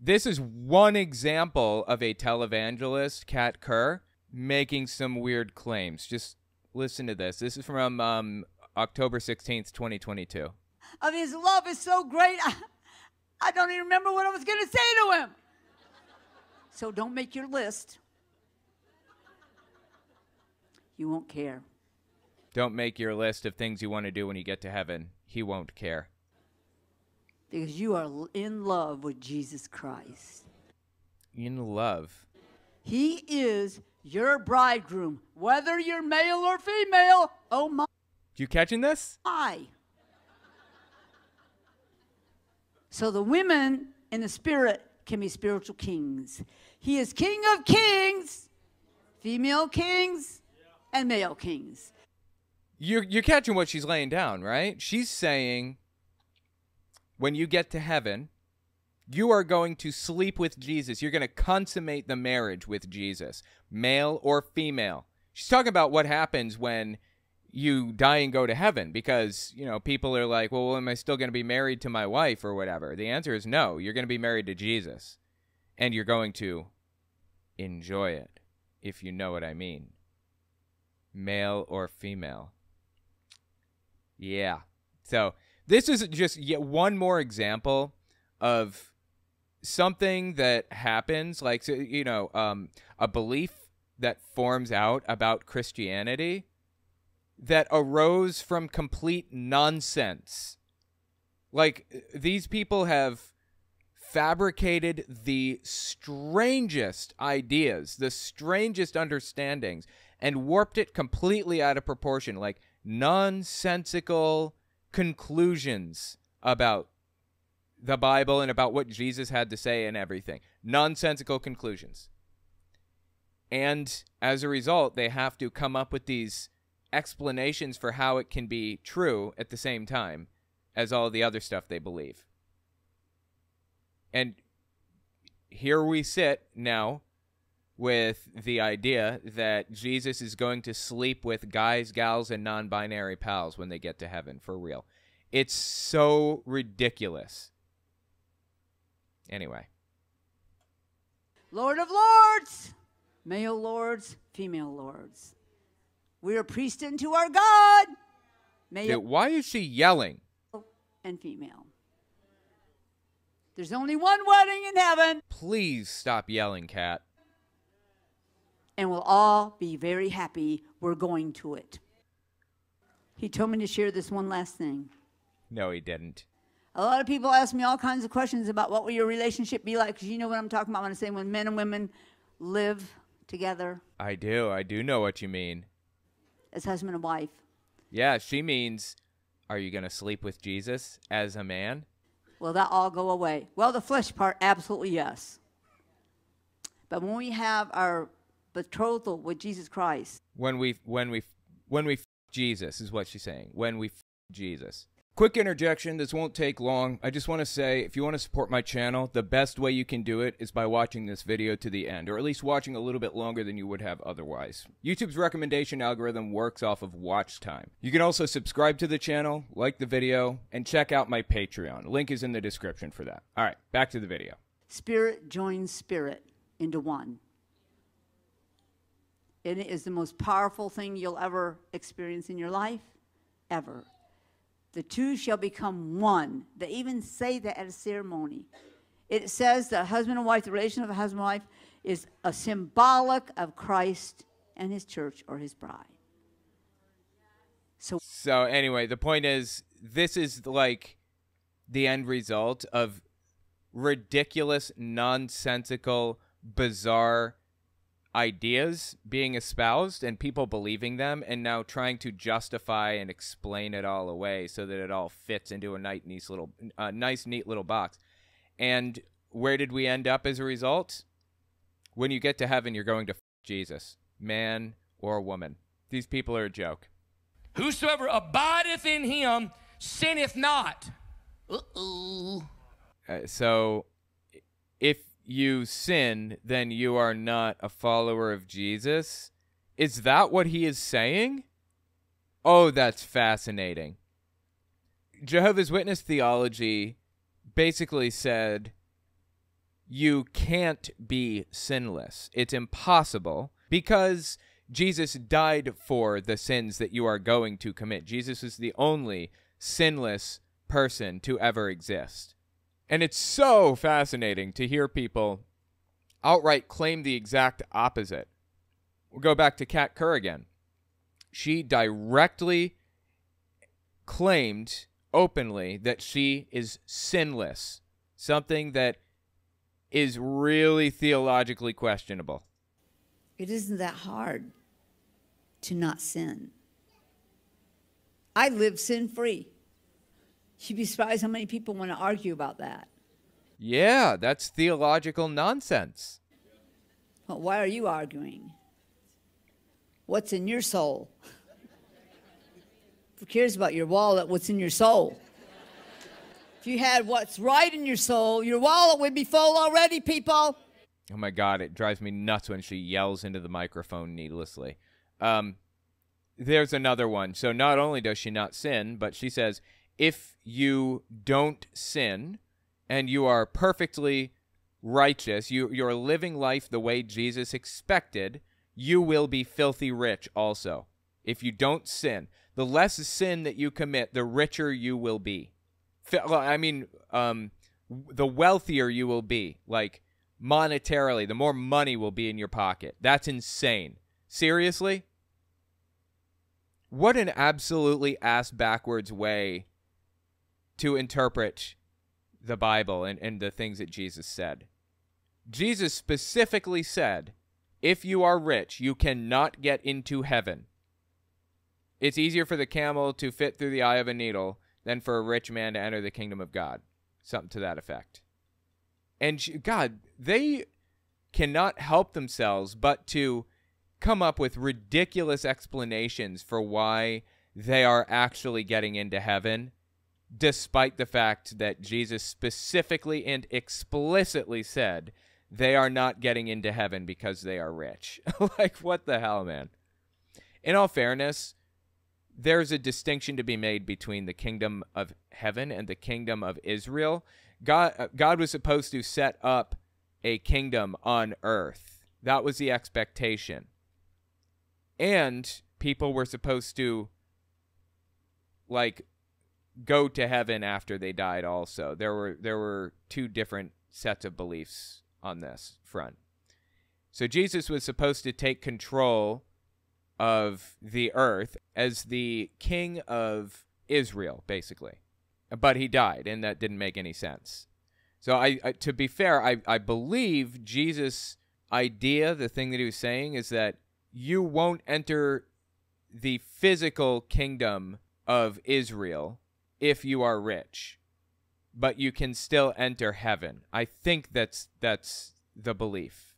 This is one example of a televangelist, Kerr, making some weird claims. Just listen to this. This is from October 16th, 2022. Of his love is so great, I don't even remember what I was going to say to him. So don't make your list. You won't care. Don't make your list of things you want to do when you get to heaven. He won't care. Because you are in love with Jesus Christ. In love. He is your bridegroom, whether you're male or female. Oh my. You catching this? So the women in the spirit can be spiritual kings. He is King of kings, female kings, and male kings. You're catching what she's laying down, right? She's saying, when you get to heaven, you are going to sleep with Jesus. You're going to consummate the marriage with Jesus, male or female. She's talking about what happens when you die and go to heaven, because, you know, people are like, well, am I still going to be married to my wife or whatever? The answer is no. You're going to be married to Jesus, and you're going to enjoy it, if you know what I mean. Male or female. Yeah. So this is just yet one more example of something that happens, like, you know, a belief that forms out about Christianity that arose from complete nonsense. Like, these people have fabricated the strangest ideas, the strangest understandings, and warped it completely out of proportion, like nonsensical conclusions about the Bible and about what Jesus had to say and everything. Nonsensical conclusions. And as a result, they have to come up with these explanations for how it can be true at the same time as all the other stuff they believe. And here we sit now with the idea that Jesus is going to sleep with guys, gals, and non-binary pals when they get to heaven, for real. It's so ridiculous. Anyway. Lord of Lords, male lords, female lords. We are priests unto our God. Male. Why is she yelling? And female. There's only one wedding in heaven. Please stop yelling, Kat. And we'll all be very happy we're going to it. He told me to share this one last thing. No, he didn't. A lot of people ask me all kinds of questions about what will your relationship be like, because you know what I'm talking about when I say when men and women live together. I do. I do know what you mean. As husband and wife. Yeah, she means, are you going to sleep with Jesus as a man? Will that all go away? Well, the flesh part, absolutely yes. But when we have our betrothal with Jesus Christ. When we Jesus is what she's saying. When we Jesus. Quick interjection, this won't take long. I just want to say, if you want to support my channel, the best way you can do it is by watching this video to the end, or at least watching a little bit longer than you would have otherwise. YouTube's recommendation algorithm works off of watch time. You can also subscribe to the channel, like the video, and check out my Patreon. Link is in the description for that. All right, back to the video. Spirit joins spirit into one. It is the most powerful thing you'll ever experience in your life, ever. The two shall become one. They even say that at a ceremony. It says that husband and wife, the relation of a husband and wife, is a symbolic of Christ and his church or his bride. So anyway, the point is, this is like the end result of ridiculous, nonsensical, bizarre ideas being espoused and people believing them, and now trying to justify and explain it all away so that it all fits into a nice, neat little box. And where did we end up as a result? When you get to heaven, you're going to Jesus, man or woman. These people are a joke. Whosoever abideth in him sinneth not. Uh-oh. So if you sin, then you are not a follower of Jesus? Is that what he is saying? Oh, that's fascinating. Jehovah's Witness theology basically said, you can't be sinless. It's impossible because Jesus died for the sins that you are going to commit. Jesus is the only sinless person to ever exist. And it's so fascinating to hear people outright claim the exact opposite. We'll go back to Kerr again. She directly claimed openly that she is sinless, something that is really theologically questionable. It isn't that hard to not sin. I live sin-free. You'd be surprised how many people want to argue about that. Yeah, that's theological nonsense. Well, why are you arguing? What's in your soul? Who cares about your wallet? What's in your soul? If you had what's right in your soul, your wallet would be full already, people. Oh my God, it drives me nuts when she yells into the microphone needlessly. There's another one. So not only does she not sin, but she says, if you don't sin and you are perfectly righteous, you're living life the way Jesus expected, you will be filthy rich also. If you don't sin, the less sin that you commit, the richer you will be. I mean, the wealthier you will be, like monetarily, the more money will be in your pocket. That's insane. Seriously? What an absolutely ass-backwards way to interpret the Bible and the things that Jesus said. Jesus specifically said, if you are rich, you cannot get into heaven. It's easier for the camel to fit through the eye of a needle than for a rich man to enter the kingdom of God. Something to that effect. And God, they cannot help themselves but to come up with ridiculous explanations for why they are actually getting into heaven, despite the fact that Jesus specifically and explicitly said they are not getting into heaven because they are rich. Like, what the hell, man? In all fairness, there's a distinction to be made between the kingdom of heaven and the kingdom of Israel. God was supposed to set up a kingdom on earth. That was the expectation. And people were supposed to, like, go to heaven after they died also. There were two different sets of beliefs on this front. So Jesus was supposed to take control of the earth as the king of Israel, basically. But he died, and that didn't make any sense. So to be fair, I believe Jesus' idea, the thing that he was saying, is that you won't enter the physical kingdom of Israel if you are rich, but you can still enter heaven. I think that's the belief.